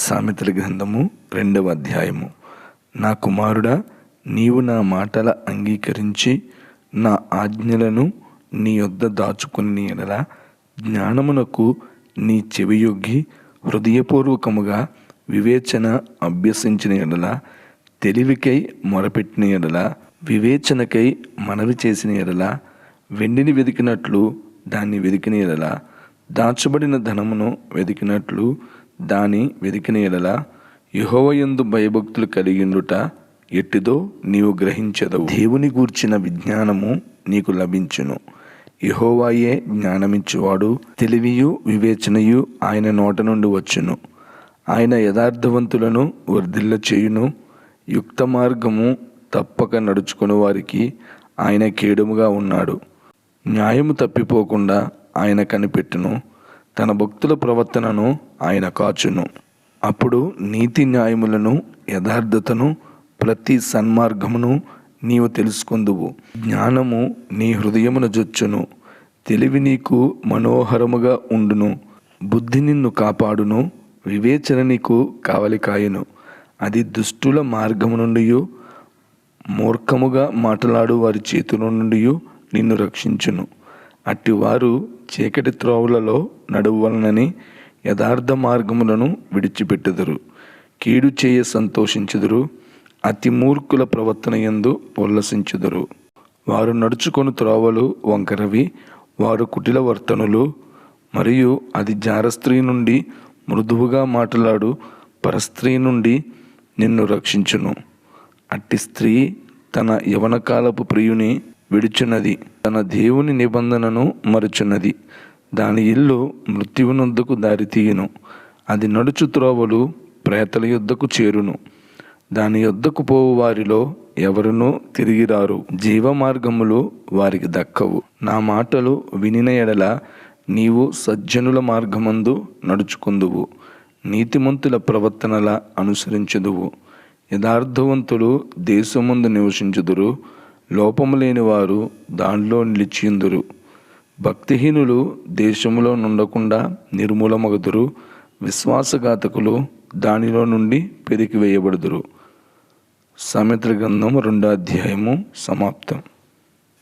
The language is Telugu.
సామెతల గ్రంథము 2వ అధ్యాయము. నా కుమారుడా, నీవు నా మాటల అంగీకరించి నా ఆజ్ఞలను నీ యొద్ద దాచుకుని ఎడల, జ్ఞానమునకు నీ చెవియొగ్గి హృదయపూర్వకముగా వివేచన అభ్యసించిన ఎడల, తెలివికై మొరపెట్టిన ఎడల, వివేచనకై మనవి చేసిన ఎడల, వెండిని వెదికినట్లు దాన్ని వెదికిన ఎడల, దాచబడిన ధనమును వెదికినట్లు దాని వెదికిన ఎడల, యెహోవాయందు భయభక్తులు కలిగిండుట ఎట్టిదో నీవు గ్రహించెదవు. దేవుని గూర్చిన విజ్ఞానము నీకు లభించును. యెహోవాయే జ్ఞానమిచ్చువాడు, తెలివియు వివేచనయు ఆయన నోట నుండి వచ్చును. ఆయన యథార్థవంతులను వర్ధిల్ల చేయును. యుక్త మార్గము తప్పక నడుచుకుని వారికి ఆయన కేడుముగా ఉన్నాడు. న్యాయము తప్పిపోకుండా ఆయన కనిపెట్టును. తన భక్తుల ప్రవర్తనను ఆయన కాచును. అప్పుడు నీతి న్యాయములను, యథార్థతను, ప్రతి సన్మార్గమును నీవు తెలుసుకొందువు. జ్ఞానము నీ హృదయమున జొచ్చును. తెలివి నీకు మనోహరముగా ఉండును. బుద్ధి నిన్ను కాపాడును. వివేచన నీకు కావలికాయును. అది దుష్టుల మార్గము నుండి, మూర్ఖముగా మాట్లాడు వారి చేతుల నుండి నిన్ను రక్షించును. అట్టివారు చీకటి త్రోవలలో నడువలనని యథార్థ మార్గములను విడిచిపెట్టుదురు. కీడు చేయ సంతోషించుదురు. అతి మూర్ఖుల ప్రవర్తన యందు ఉల్లసించుదురు. వారు నడుచుకొని త్రోవలు వంకరవి. వారు కుటిల వర్తనులు. మరియు అది జారస్త్రీ నుండి మృదువుగా మాట్లాడు పరస్త్రీ నుండి నిన్ను రక్షించును. అట్టి స్త్రీ తన యవనకాలపు ప్రియుని విడుచున్నది, తన దేవుని నిబంధనను మరుచున్నది. దాని ఇల్లు మృత్యువునొద్దకు దారితీయును. అది నడుచు త్రోవలు ప్రేతల యొద్దకు చేరును. దాని యొద్దకు పోవు వారిలో ఎవరునూ తిరిగిరారు. జీవ మార్గములు వారికి దక్కవు. నా మాటలు వినిన ఎడల నీవు సజ్జనుల మార్గమందు నడుచుకుందువు. నీతిమంతుల ప్రవర్తనల అనుసరించుదువు. యథార్థవంతులు దేశమందు నివసించుదురు. లోపము లేని వారు దానిలో నిలిచియుందురు. భక్తిహీనులు దేశములో నుండకుండా నిర్మూలమగుదురు. విశ్వాసఘాతకులు దానిలో నుండి పెరికివేయబడుదురు. సామెతల గ్రంథం 2వ అధ్యాయము సమాప్తం.